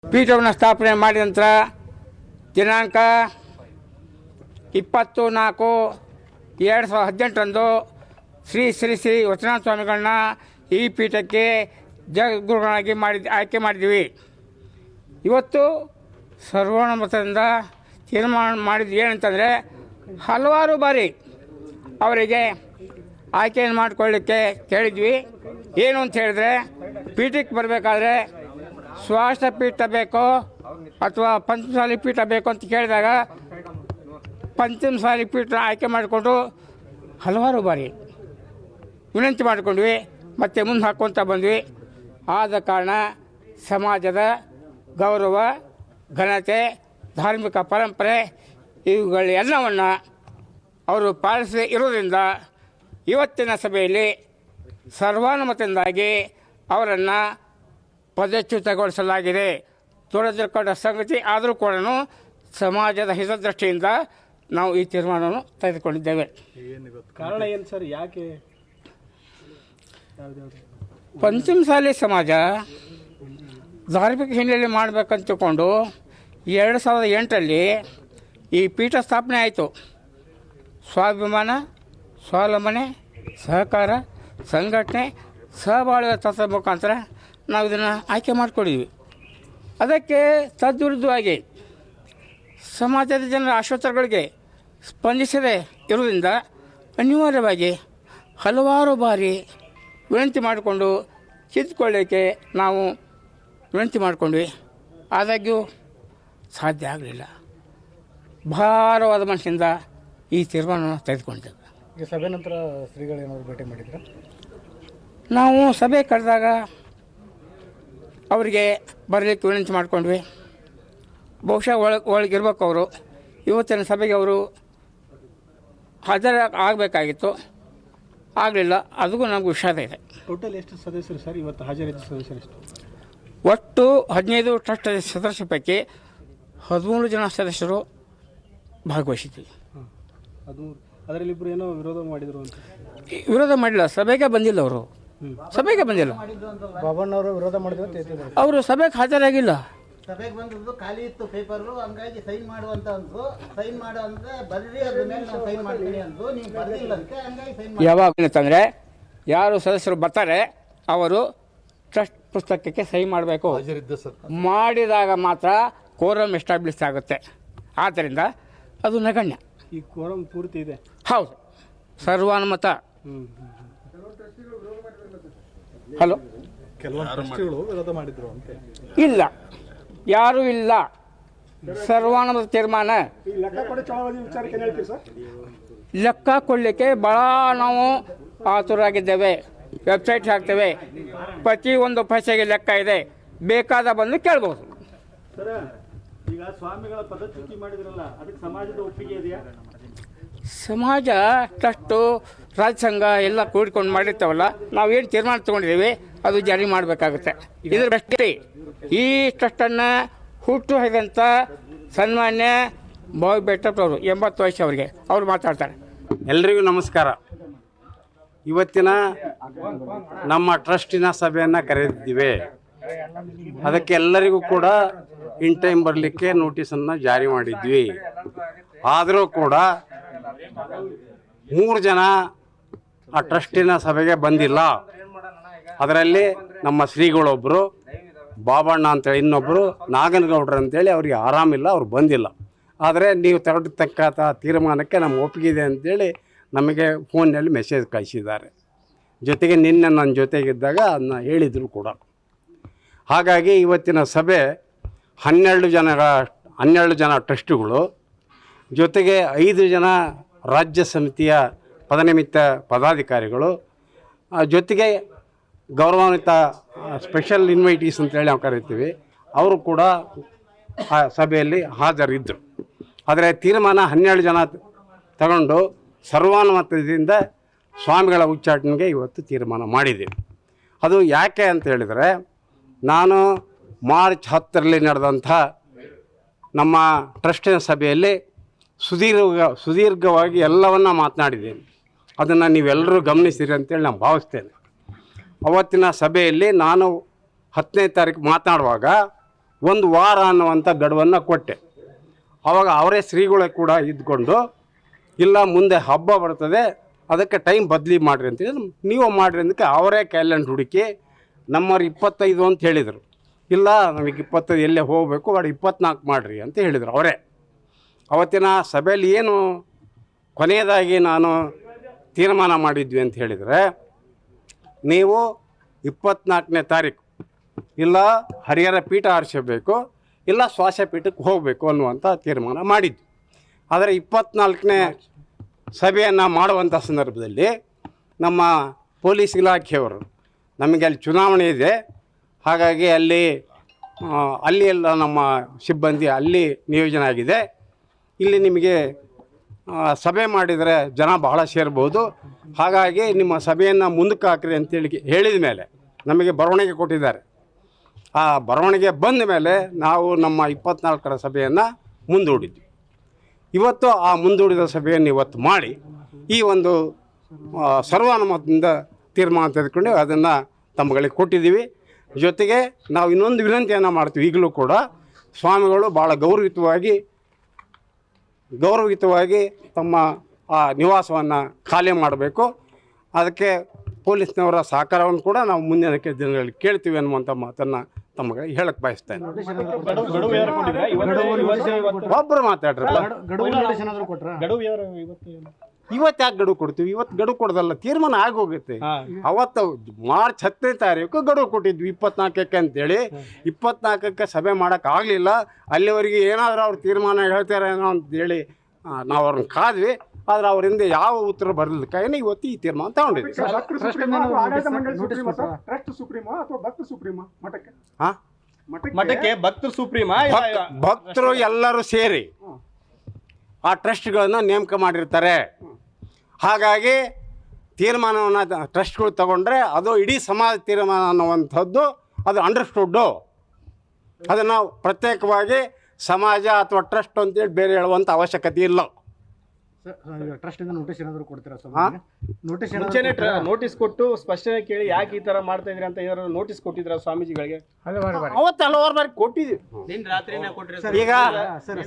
ಪೀಠವನ್ನು ಸ್ಥಾಪನೆ ಮಾಡಿದ ನಂತರ ದಿನಾಂಕ 20/4/2018 ಶ್ರೀ ಶ್ರೀ ಶ್ರೀ ವಚನಾಥ ಸ್ವಾಮಿಗಳನ್ನ ಈ ಪೀಠಕ್ಕೆ ಜಗದ್ಗುರುಗಳಾಗಿ ಆಯ್ಕೆ ಮಾಡಿದ್ದೀವಿ. ಇವತ್ತು ಸರ್ವಾನುಮತದಿಂದ ತೀರ್ಮಾನ ಮಾಡಿದ್ದು ಏನಂತಂದರೆ, ಹಲವಾರು ಬಾರಿ ಅವರಿಗೆ ಆಯ್ಕೆಯನ್ನು ಮಾಡಿಕೊಳ್ಳಿಕ್ಕೆ ಕೇಳಿದ್ವಿ. ಏನು ಅಂತ ಹೇಳಿದ್ರೆ, ಪೀಠಕ್ಕೆ ಬರಬೇಕಾದ್ರೆ ಸ್ವಾಷ್ಟ ಪೀಠ ಬೇಕೋ ಅಥವಾ ಪಂಚಮಸಾಲಿ ಪೀಠ ಬೇಕು ಅಂತ ಕೇಳಿದಾಗ ಪಂಚಮಸಾಲಿ ಪೀಠ ಆಯ್ಕೆ ಮಾಡಿಕೊಂಡು ಹಲವಾರು ಬಾರಿ ವಿನಂತಿ ಮಾಡಿಕೊಂಡ್ವಿ, ಮತ್ತು ಮುಂದೆ ಹಾಕ್ಕೊತ ಬಂದ್ವಿ. ಆದ ಕಾರಣ ಸಮಾಜದ ಗೌರವ, ಘನತೆ, ಧಾರ್ಮಿಕ ಪರಂಪರೆ ಇವುಗಳೆಲ್ಲವನ್ನು ಅವರು ಪಾಲಿಸಿ ಇರೋದ್ರಿಂದ ಇವತ್ತಿನ ಸಭೆಯಲ್ಲಿ ಸರ್ವಾನುಮತದಿಂದಾಗಿ ಅವರನ್ನು ಪದಚ್ಯುತಗೊಳಿಸಲಾಗಿದೆ. ದುರದೃಷ್ಟಕರ ಸಂಗತಿ ಆದರೂ ಕೂಡ ಸಮಾಜದ ಹಿತದೃಷ್ಟಿಯಿಂದ ನಾವು ಈ ತೀರ್ಮಾನವನ್ನು ತೆಗೆದುಕೊಂಡಿದ್ದೇವೆ. ಕಾರಣ ಏನು ಸರ್, ಯಾಕೆ? ಪಂಚಮಸಾಲಿ ಸಮಾಜ ಧಾರ್ಮಿಕ ಹಿನ್ನೆಲೆ ಮಾಡಬೇಕಂತ ತಿಳ್ಕೊಂಡು 2008ರಲ್ಲಿ ಈ ಪೀಠ ಸ್ಥಾಪನೆ ಆಯಿತು. ಸ್ವಾಭಿಮಾನ, ಸ್ವಾವಲಂಬನೆ, ಸಹಕಾರ, ಸಂಘಟನೆ, ಸಹಬಾಳ್ವೆ ತತ್ವ ಮುಖಾಂತರ ನಾವು ಇದನ್ನು ಆಯ್ಕೆ ಮಾಡಿಕೊಂಡಿದ್ವಿ. ಅದಕ್ಕೆ ತದ್ವಿರುದ್ಧವಾಗಿ ಸಮಾಜದ ಜನರ ಆಶೋತ್ತರಗಳಿಗೆ ಸ್ಪಂದಿಸದೇ ಇರುವುದರಿಂದ ಅನಿವಾರ್ಯವಾಗಿ ಹಲವಾರು ಬಾರಿ ವಿನಂತಿ ಮಾಡಿಕೊಂಡು ಕಿತ್ತುಕೊಳ್ಳೋಕ್ಕೆ ನಾವು ವಿನಂತಿ ಮಾಡಿಕೊಂಡ್ವಿ. ಆದಾಗ್ಯೂ ಸಾಧ್ಯ ಆಗಲಿಲ್ಲ. ಭಾರವಾದ ಮನಸ್ಸಿಂದ ಈ ತೀರ್ಮಾನವನ್ನು ತೆಗೆದುಕೊಂಡಿದ್ದೇವೆ. ಈ ಸಭೆ ನಂತರ ಶ್ರೀಗಳೇನಾದ್ರು ಭೇಟಿ ಮಾಡಿದ್ರೆ ನಾವು ಸಭೆ ಕರೆದಾಗ ಅವರಿಗೆ ಬರಲಿಕ್ಕೆ ವಿನಂತಿ ಮಾಡಿಕೊಂಡ್ವಿ. ಬಹುಶಃ ಒಳಗಿರ್ಬೇಕು ಅವರು. ಇವತ್ತಿನ ಸಭೆಗೆ ಅವರು ಆಗಬೇಕಾಗಿತ್ತು, ಆಗಲಿಲ್ಲ. ಅದಕ್ಕೂ ನಮಗೂ ವಿಷಾದ ಇದೆ. ಟೋಟಲ್ ಎಷ್ಟು ಸದಸ್ಯರು ಸರ್ ಇವತ್ತು ಹಾಜರಿದ್ದ ಸದಸ್ಯರು ಎಷ್ಟು? ಒಟ್ಟು 15 ಟ್ರಸ್ಟ್ ಸದಸ್ಯರ ಪೈಕಿ 13 ಜನ ಸದಸ್ಯರು ಭಾಗವಹಿಸಿದ್ವಿ. ಅದು ಅದರಲ್ಲಿ ಇಬ್ಬರು ಏನೋ ವಿರೋಧ ಮಾಡಿದರು ಅಂತ. ವಿರೋಧ ಮಾಡಿಲ್ಲ, ಸಭೆಗೆ ಬಂದಿಲ್ಲ. ಅವರು ಸಭೆಗೆ ಬಂದಿಲ್ಲ. ಬಾಬಣ್ಣವರು ವಿರೋಧ ಮಾಡಿದ್ರು ಅಂತ ಹೇಳ್ತಿದ್ದಾರೆ. ಅವರು ಸಭೆಗೆ ಹಾಜರಾಗಿಲ್ಲ. ಸಭೆಗೆ ಬಂದಿದ್ದು ಖಾಲಿ ಇತ್ತು ಪೇಪರು, ಹಂಗಾಗಿ ಸೈನ್ ಮಾಡುವಂತ ಅಂದ್ರು. ಸೈನ್ ಮಾಡು ಅಂದ್ರೆ ಬರ್ರಿ, ಅದ್ರ ಮೇಲೆ ನಾವು ಸೈನ್ ಮಾಡ್ತೀನಿ ಅಂದ್ರು. ನೀವು ಬರ್ದಿಲ್ಲ ಅಂತ ಹಂಗಾಗಿ ಸೈನ್ ಮಾಡಿ. ಯಾವಾಗ ಅಂತಂದರೆ, ಯಾರು ಸದಸ್ಯರು ಬರ್ತಾರೆ ಅವರು ಟ್ರಸ್ಟ್ ಪುಸ್ತಕಕ್ಕೆ ಸಹಿ ಮಾಡಬೇಕು. ಮಾಡಿದಾಗ ಮಾತ್ರ ಕೋರಮ್ ಎಸ್ಟಾಬ್ಲಿಷ್ ಆಗುತ್ತೆ. ಆದ್ದರಿಂದ ಅದು ನಗಣ್ಯ. ಈ ಕೋರಮ್ ಪೂರ್ತಿ ಇದೆ. ಹೌದು, ಸರ್ವಾನುಮತ. ಹಲೋ, ಕೆಲವು ವಿರೋಧ ಮಾಡಿದ್ರು ಅಂತ. ಇಲ್ಲ, ಯಾರೂ ಇಲ್ಲ. ಸರ್ವಾನುಮತ ತೀರ್ಮಾನ. ಲೆಕ್ಕ ಕೊಡಲಿಕ್ಕೆ ಭಾಳ ನಾವು ಆತುರಾಗಿದ್ದೇವೆ. ವೆಬ್ಸೈಟ್ ಹಾಕ್ತೇವೆ, ಪ್ರತಿಯೊಂದು ಪೈಸೆಗೆ ಲೆಕ್ಕ ಇದೆ. ಬೇಕಾದ ಬಂದು ಕೇಳ್ಬೋದು. ಈಗ ಸ್ವಾಮಿಗಳ ಪದಚ್ಯುತಿ ಮಾಡಿದ್ರಲ್ಲ, ಅದಕ್ಕೆ ಸಮಾಜದ ಒಪ್ಪಿಗೆ ಇದೆಯಾ? ಸಮಾಜ, ಟ್ರಸ್ಟು, ರಾಜ್ಯ ಸಂಘ ಎಲ್ಲ ಕೂಡಿಕೊಂಡು ಮಾಡಿರ್ತೇವಲ್ಲ, ನಾವೇನು ತೀರ್ಮಾನ ತೊಗೊಂಡಿದ್ದೀವಿ ಅದು ಜಾರಿ ಮಾಡಬೇಕಾಗುತ್ತೆ. ಇದ್ರ ಬೆಷ್ಟೇ ಈ ಟ್ರಸ್ಟನ್ನು ಹುಟ್ಟು ಹಾಕಿದಂಥ ಸನ್ಮಾನ್ಯ ಬಾಬು ಬೆಟ್ಟಪ್ಪವರು 80 ವಯಸ್ಸು ಅವರಿಗೆ, ಅವರು ಮಾತಾಡ್ತಾರೆ. ಎಲ್ರಿಗೂ ನಮಸ್ಕಾರ. ಇವತ್ತಿನ ನಮ್ಮ ಟ್ರಸ್ಟಿನ ಸಭೆಯನ್ನು ಕರೆದಿದ್ದೀವಿ. ಅದಕ್ಕೆ ಎಲ್ಲರಿಗೂ ಕೂಡ ಇನ್ ಟೈಮ್ ಬರಲಿಕ್ಕೆ ನೋಟಿಸನ್ನು ಜಾರಿ ಮಾಡಿದ್ವಿ. ಆದರೂ ಕೂಡ 3 ಜನ ಆ ಟ್ರಸ್ಟಿನ ಸಭೆಗೆ ಬಂದಿಲ್ಲ. ಅದರಲ್ಲಿ ನಮ್ಮ ಶ್ರೀಗಳೊಬ್ಬರು, ಬಾಬಣ್ಣ ಅಂತೇಳಿ ಇನ್ನೊಬ್ಬರು, ನಾಗನಗೌಡ್ರು ಅಂತೇಳಿ ಅವ್ರಿಗೆ ಆರಾಮಿಲ್ಲ, ಅವ್ರು ಬಂದಿಲ್ಲ. ಆದರೆ ನೀವು ತೆರಡತಕ್ಕಂಥ ತೀರ್ಮಾನಕ್ಕೆ ನಮ್ಮ ಒಪ್ಪಿಗೆ ಇದೆ ಅಂತೇಳಿ ನಮಗೆ ಫೋನ್ನಲ್ಲಿ ಮೆಸೇಜ್ ಕಳಿಸಿದ್ದಾರೆ. ಜೊತೆಗೆ ನಿನ್ನೆ ನನ್ನ ಜೊತೆಗಿದ್ದಾಗ ಅದನ್ನ ಹೇಳಿದರು ಕೂಡ. ಹಾಗಾಗಿ ಇವತ್ತಿನ ಸಭೆ 12 ಜನ ಟ್ರಸ್ಟಿಗಳು, ಜೊತೆಗೆ 5 ಜನ ರಾಜ್ಯ ಸಮಿತಿಯ ಪದನಿಮಿತ್ತ ಪದಾಧಿಕಾರಿಗಳು, ಜೊತೆಗೆ ಗೌರವಾನ್ವಿತ ಸ್ಪೆಷಲ್ ಇನ್ವೈಟೀಸ್ ಅಂತೇಳಿ ನಾವು ಕರಿತೀವಿ, ಅವರು ಕೂಡ ಆ ಸಭೆಯಲ್ಲಿ ಹಾಜರಿದ್ದರು. ಆದರೆ ತೀರ್ಮಾನ 12 ಜನ ತಗೊಂಡು ಸರ್ವಾನುಮತದಿಂದ ಸ್ವಾಮಿಗಳ ಉಚ್ಚಾಟನೆಗೆ ಇವತ್ತು ತೀರ್ಮಾನ ಮಾಡಿದ್ದೀವಿ. ಅದು ಯಾಕೆ ಅಂತ ಹೇಳಿದರೆ, ನಾನು ಮಾರ್ಚ್ 10ರಲ್ಲಿ ನಡೆದಂಥ ನಮ್ಮ ಟ್ರಸ್ಟಿನ ಸಭೆಯಲ್ಲಿ ಸುದೀರ್ಘವಾಗಿ ಎಲ್ಲವನ್ನ ಮಾತನಾಡಿದ್ದೇನೆ. ಅದನ್ನು ನೀವೆಲ್ಲರೂ ಗಮನಿಸಿರಿ ಅಂತೇಳಿ ನಾನು ಭಾವಿಸ್ತೇನೆ. ಅವತ್ತಿನ ಸಭೆಯಲ್ಲಿ ನಾನು 10ನೇ ತಾರೀಕು ಮಾತನಾಡುವಾಗ 1 ವಾರ ಅನ್ನುವಂಥ ಗಡುವನ್ನು ಕೊಟ್ಟೆ. ಆವಾಗ ಅವರೇ ಶ್ರೀಗಳೇ ಕೂಡ ಇದ್ಕೊಂಡು, ಇಲ್ಲ ಮುಂದೆ ಹಬ್ಬ ಬರ್ತದೆ ಅದಕ್ಕೆ ಟೈಮ್ ಬದಲಿ ಮಾಡಿರಿ ಅಂತೇಳಿ ನೀವು ಮಾಡಿರಿ ಅಂದಕ್ಕೆ ಅವರೇ ಕ್ಯಾಲೆಂಡರ್ ಹುಡುಕಿ ನಮ್ಮವ್ರು 25 ಅಂತ ಹೇಳಿದರು. ಇಲ್ಲ ನಮಗೆ 25 ಎಲ್ಲೇ ಹೋಗಬೇಕು, ವಾడు 24 ಮಾಡಿರಿ ಅಂತ ಹೇಳಿದರು ಅವರೇ. ಅವತ್ತಿನ ಸಭೆಯಲ್ಲಿ ಏನು ಕೊನೆಯದಾಗಿ ನಾನು ತೀರ್ಮಾನ ಮಾಡಿದ್ವಿ ಅಂತ ಹೇಳಿದರೆ, ನೀವು 24ನೇ ತಾರೀಕು ಇಲ್ಲ ಹರಿಹರ ಪೀಠ ಆರಿಸಬೇಕು, ಇಲ್ಲ ಶ್ವಾಸಪೀಠಕ್ಕೆ ಹೋಗಬೇಕು ಅನ್ನುವಂಥ ತೀರ್ಮಾನ ಮಾಡಿದ್ವಿ. ಆದರೆ 24ನೇ ಸಭೆಯನ್ನು ಮಾಡುವಂಥ ಸಂದರ್ಭದಲ್ಲಿ ನಮ್ಮ ಪೊಲೀಸ್ ಇಲಾಖೆಯವರು ನಮಗೆ ಅಲ್ಲಿ ಚುನಾವಣೆ ಇದೆ, ಹಾಗಾಗಿ ಅಲ್ಲಿ ಎಲ್ಲ ನಮ್ಮ ಸಿಬ್ಬಂದಿ ಅಲ್ಲಿ ನಿಯೋಜನೆ ಆಗಿದೆ, ಇಲ್ಲಿ ನಿಮಗೆ ಸಭೆ ಮಾಡಿದರೆ ಜನ ಬಹಳ ಸೇರ್ಬೋದು, ಹಾಗಾಗಿ ನಿಮ್ಮ ಸಭೆಯನ್ನು ಮುಂದಕ್ಕೆ ಹಾಕ್ರಿ ಅಂತೇಳಿ ಹೇಳಿದ ಮೇಲೆ ನಮಗೆ ಬರವಣಿಗೆ ಕೊಟ್ಟಿದ್ದಾರೆ. ಆ ಬರವಣಿಗೆ ಬಂದ ಮೇಲೆ ನಾವು ನಮ್ಮ 24ರ ಸಭೆಯನ್ನು ಮುಂದೂಡಿದ್ವಿ. ಇವತ್ತು ಆ ಮುಂದೂಡಿದ ಸಭೆಯನ್ನು ಇವತ್ತು ಮಾಡಿ ಈ ಒಂದು ಸರ್ವಾನುಮತದಿಂದ ತೀರ್ಮಾನ ತೆಗೆದುಕೊಂಡು ಅದನ್ನು ತಮ್ಮಗಳಿಗೆ ಕೊಟ್ಟಿದ್ದೀವಿ. ಜೊತೆಗೆ ನಾವು ಇನ್ನೊಂದು ವಿನಂತಿಯನ್ನು ಮಾಡ್ತೀವಿ. ಈಗಲೂ ಕೂಡ ಸ್ವಾಮಿಗಳು ಭಾಳ ಗೌರವಯುತವಾಗಿ ತಮ್ಮ ಆ ನಿವಾಸವನ್ನು ಖಾಲಿ ಮಾಡಬೇಕು. ಅದಕ್ಕೆ ಪೊಲೀಸ್ನವರ ಸಹಕಾರವನ್ನು ಕೂಡ ನಾವು ಮುಂದಿನ ದಿನಗಳಲ್ಲಿ ಕೇಳ್ತೀವಿ ಅನ್ನುವಂಥ ಮಾತನ್ನು ತಮಗೆ ಹೇಳಕ್ಕೆ ಬಯಸ್ತೇನೆ. ಒಬ್ಬರು ಮಾತಾಡ್ರಲ್ಲ, ಇವತ್ತು ಯಾಕೆ ಗಡುವು ಕೊಡ್ತೀವಿ? ಇವತ್ತು ಗಡುವು ಕೊಡೋದಲ್ಲ, ತೀರ್ಮಾನ ಆಗೋಗುತ್ತೆ. ಅವತ್ತು ಮಾರ್ಚ್ 10ನೇ ತಾರೀಕು ಗಡುವು ಕೊಟ್ಟಿದ್ವಿ 24ಕ್ಕೆ ಅಂತೇಳಿ. 24ಕ್ಕೆ ಸಭೆ ಮಾಡೋಕ್ಕಾಗಲಿಲ್ಲ. ಅಲ್ಲಿವರೆಗೆ ಏನಾದರೂ ಅವ್ರು ತೀರ್ಮಾನ ಹೇಳ್ತಾರೆ ಏನೋ ಅಂತೇಳಿ ನಾವು ಅವ್ರನ್ನ ಕಾದ್ವಿ. ಆದರೆ ಅವರಿಂದ ಯಾವ ಉತ್ತರ ಬರಲಿಕ್ಕೆ ಇವತ್ತು ಈ ತೀರ್ಮಾನ ತಗೊಂಡಿದ್ವಿ. ಭಕ್ತರು ಎಲ್ಲರೂ ಸೇರಿ ಆ ಟ್ರಸ್ಟ್ಗಳನ್ನು ನೇಮಕ ಮಾಡಿರ್ತಾರೆ. ಹಾಗಾಗಿ ತೀರ್ಮಾನವನ್ನು ಟ್ರಸ್ಟ್ಗಳು ತಗೊಂಡ್ರೆ ಅದು ಇಡೀ ಸಮಾಜ ತೀರ್ಮಾನ ಅನ್ನುವಂಥದ್ದು ಅದು ಅಂಡರ್ಸ್ಟುಡ್ಡು. ಅದನ್ನು ಪ್ರತ್ಯೇಕವಾಗಿ ಸಮಾಜ ಅಥವಾ ಟ್ರಸ್ಟ್ ಅಂತೇಳಿ ಬೇರೆ ಹೇಳುವಂಥ ಅವಶ್ಯಕತೆ ಇಲ್ಲ. ಟ್ರಸ್ಟಿಂದ ನೋಟಿಸ್ ಏನಾದರೂ ಕೊಡ್ತೀರಾ? ನೋಟಿಸ್ ಕೊಟ್ಟು ಸ್ಪಷ್ಟನೆ ಕೇಳಿ ಯಾಕೆ ಈ ತರ ಮಾಡ್ತಾ ಇದ್ರಿ ಅಂತ ಏನಾದ್ರು ನೋಟಿಸ್ ಕೊಟ್ಟಿದ್ರ ಸ್ವಾಮೀಜಿಗಳಿಗೆ? ಅವತ್ತು ಹಲವಾರು ಬಾರಿ ಕೊಟ್ಟಿದ್ವಿ. ಈಗ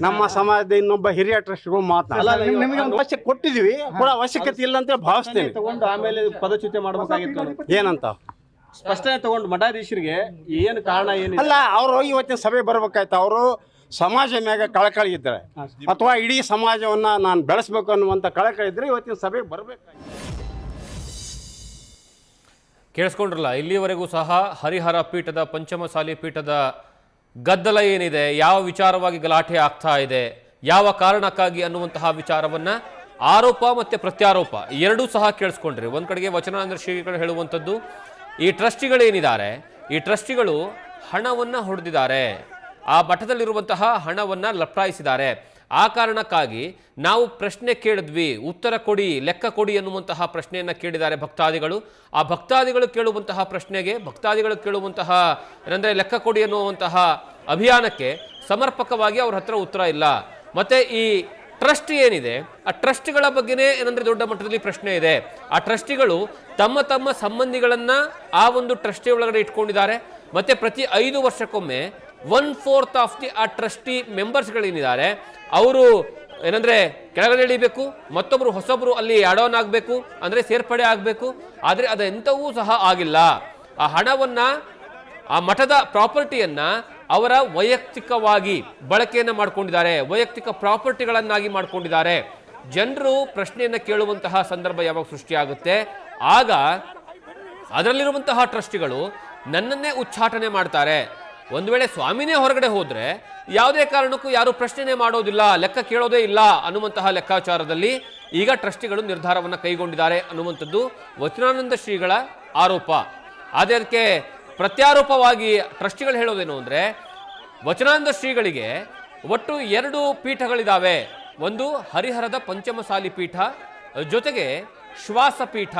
ನಮ್ಮ ಸಮಾಜದ ಇನ್ನೊಬ್ಬ ಹಿರಿಯ ಟ್ರಸ್ಟ್ಗಳು ಮಾತಾಡ ಕೊಟ್ಟಿದ್ವಿ, ಕೂಡ ಅವಶ್ಯಕತೆ ಇಲ್ಲ ಅಂತ ಭಾವಿಸ್ತೇನೆ. ತಗೊಂಡು ಆಮೇಲೆ ಪದಚ್ಯುತಿ ಮಾಡಬೇಕಾಗಿತ್ತು. ಏನಂತ ಸ್ಪಷ್ಟನೆ ತಗೊಂಡು ಮಠಾಧೀಶರಿಗೆ ಏನು ಕಾರಣ ಏನಿಲ್ಲ. ಅಲ್ಲ, ಅವರು ಇವತ್ತಿನ ಸಭೆ ಬರ್ಬೇಕಾಯ್ತು. ಅವರು ಸಮಾಜ ಮ್ಯಾಗ ಕಳಕಳಿ ಇದ್ದಾರೆ ಅಥವಾ ಇಡೀ ಸಮಾಜವನ್ನು ನಾನು ಬೆಳೆಸ್ಬೇಕು ಅನ್ನುವಂಥ ಕಳಕಳಿ ಇದ್ದರೆ ಇವತ್ತಿನ ಸಭೆಗೆ ಬರಬೇಕಾಗಿತ್ತು. ಕೇಳಿಸ್ಕೊಂಡ್ರಲ್ಲ, ಇಲ್ಲಿಯವರೆಗೂ ಸಹ ಹರಿಹರ ಪೀಠದ ಪಂಚಮಸಾಲಿ ಪೀಠದ ಗದ್ದಲ ಏನಿದೆ, ಯಾವ ವಿಚಾರವಾಗಿ ಗಲಾಟೆ ಆಗ್ತಾ ಇದೆ, ಯಾವ ಕಾರಣಕ್ಕಾಗಿ ಅನ್ನುವಂತಹ ವಿಚಾರವನ್ನು ಆರೋಪ ಮತ್ತು ಪ್ರತ್ಯಾರೋಪ ಎರಡೂ ಸಹ ಕೇಳಿಸ್ಕೊಂಡ್ರಿ. ಒಂದು ಕಡೆಗೆ ವಚನಾನಂದ ಶ್ರೀಗಳು ಹೇಳುವಂಥದ್ದು, ಈ ಟ್ರಸ್ಟಿಗಳೇನಿದ್ದಾರೆ ಈ ಟ್ರಸ್ಟಿಗಳು ಹಣವನ್ನು ಹೊಡೆದಿದ್ದಾರೆ, ಆ ಮಠದಲ್ಲಿರುವಂತಹ ಹಣವನ್ನು ಲಪ್ಟಾಯಿಸಿದ್ದಾರೆ. ಆ ಕಾರಣಕ್ಕಾಗಿ ನಾವು ಪ್ರಶ್ನೆ ಕೇಳಿದ್ವಿ, ಉತ್ತರ ಕೊಡಿ, ಲೆಕ್ಕ ಕೊಡಿ ಅನ್ನುವಂತಹ ಪ್ರಶ್ನೆಯನ್ನು ಕೇಳಿದ್ದಾರೆ ಭಕ್ತಾದಿಗಳು. ಆ ಭಕ್ತಾದಿಗಳು ಕೇಳುವಂತಹ ಪ್ರಶ್ನೆಗೆ, ಭಕ್ತಾದಿಗಳು ಕೇಳುವಂತಹ ಏನಂದರೆ ಲೆಕ್ಕ ಕೊಡಿ ಅನ್ನುವಂತಹ ಅಭಿಯಾನಕ್ಕೆ ಸಮರ್ಪಕವಾಗಿ ಅವ್ರ ಹತ್ರ ಉತ್ತರ ಇಲ್ಲ. ಮತ್ತು ಈ ಟ್ರಸ್ಟ್ ಏನಿದೆ ಆ ಟ್ರಸ್ಟ್ಗಳ ಬಗ್ಗೆನೇ ಏನಂದರೆ ದೊಡ್ಡ ಮಟ್ಟದಲ್ಲಿ ಪ್ರಶ್ನೆ ಇದೆ. ಆ ಟ್ರಸ್ಟಿಗಳು ತಮ್ಮ ತಮ್ಮ ಸಂಬಂಧಿಗಳನ್ನು ಆ ಒಂದು ಟ್ರಸ್ಟಿ ಒಳಗಡೆ ಇಟ್ಕೊಂಡಿದ್ದಾರೆ. ಮತ್ತು ಪ್ರತಿ 5 ವರ್ಷಕ್ಕೊಮ್ಮೆ 1/4 ಆಫ್ ದಿ ಆ ಟ್ರಸ್ಟಿ ಮೆಂಬರ್ಸ್ಗಳೇನಿದ್ದಾರೆ ಅವರು ಏನಂದರೆ ಕೆಳಗಡೆ ಇಳಿಬೇಕು, ಮತ್ತೊಬ್ಬರು ಹೊಸೊಬ್ಬರು ಅಲ್ಲಿ ಆಡ್ ಆನ್ ಆಗಬೇಕು, ಅಂದರೆ ಸೇರ್ಪಡೆ ಆಗಬೇಕು. ಆದರೆ ಅದೆಂಥವೂ ಸಹ ಆಗಿಲ್ಲ. ಆ ಹಣವನ್ನು, ಆ ಮಠದ ಪ್ರಾಪರ್ಟಿಯನ್ನು ಅವರ ವೈಯಕ್ತಿಕವಾಗಿ ಬಳಕೆಯನ್ನು ಮಾಡ್ಕೊಂಡಿದ್ದಾರೆ, ವೈಯಕ್ತಿಕ ಪ್ರಾಪರ್ಟಿಗಳನ್ನಾಗಿ ಮಾಡ್ಕೊಂಡಿದ್ದಾರೆ. ಜನರು ಪ್ರಶ್ನೆಯನ್ನು ಕೇಳುವಂತಹ ಸಂದರ್ಭ ಯಾವಾಗ ಸೃಷ್ಟಿಯಾಗುತ್ತೆ ಆಗ ಅದರಲ್ಲಿರುವಂತಹ ಟ್ರಸ್ಟಿಗಳು ನನ್ನನ್ನೇ ಉಚ್ಚಾಟನೆ ಮಾಡ್ತಾರೆ. ಒಂದು ವೇಳೆ ಸ್ವಾಮಿನೇ ಹೊರಗಡೆ ಹೋದರೆ ಯಾವುದೇ ಕಾರಣಕ್ಕೂ ಯಾರು ಪ್ರಶ್ನೆ ಮಾಡೋದಿಲ್ಲ, ಲೆಕ್ಕ ಕೇಳೋದೇ ಇಲ್ಲ ಅನ್ನುವಂತಹ ಲೆಕ್ಕಾಚಾರದಲ್ಲಿ ಈಗ ಟ್ರಸ್ಟಿಗಳು ನಿರ್ಧಾರವನ್ನು ಕೈಗೊಂಡಿದ್ದಾರೆ ಅನ್ನುವಂಥದ್ದು ವಚನಾನಂದ ಶ್ರೀಗಳ ಆರೋಪ. ಆದರೆ ಅದಕ್ಕೆ ಪ್ರತ್ಯಾರೋಪವಾಗಿ ಟ್ರಸ್ಟಿಗಳು ಹೇಳೋದೇನು ಅಂದರೆ, ವಚನಾನಂದ ಶ್ರೀಗಳಿಗೆ ಒಟ್ಟು 2 ಪೀಠಗಳಿದ್ದಾವೆ. ಒಂದು ಹರಿಹರದ ಪಂಚಮಸಾಲಿ ಪೀಠ, ಜೊತೆಗೆ ಶ್ವಾಸಪೀಠ.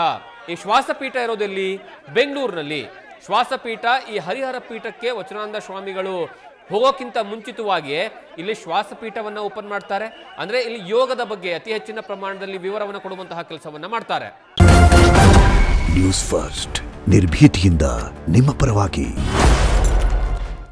ಈ ಶ್ವಾಸಪೀಠ ಇರೋದೆಲ್ಲಿ? ಬೆಂಗಳೂರಿನಲ್ಲಿ. ಶ್ವಾಸಪೀಠ ಈ ಹರಿಹರ ಪೀಠಕ್ಕೆ ವಚನಾನಂದ ಸ್ವಾಮಿಗಳು ಹೋಗೋಕ್ಕಿಂತ ಮುಂಚಿತವಾಗಿಯೇ ಇಲ್ಲಿ ಶ್ವಾಸಪೀಠವನ್ನು ಓಪನ್ ಮಾಡ್ತಾರೆ. ಅಂದರೆ ಇಲ್ಲಿ ಯೋಗದ ಬಗ್ಗೆ ಅತಿ ಹೆಚ್ಚಿನ ಪ್ರಮಾಣದಲ್ಲಿ ವಿವರವನ್ನು ಕೊಡುವಂತಹ ಕೆಲಸವನ್ನು ಮಾಡ್ತಾರೆ. ನ್ಯೂಸ್ ಫಸ್ಟ್, ನಿರ್ಭೀತಿಯಿಂದ ನಿಮ್ಮ ಪರವಾಗಿ.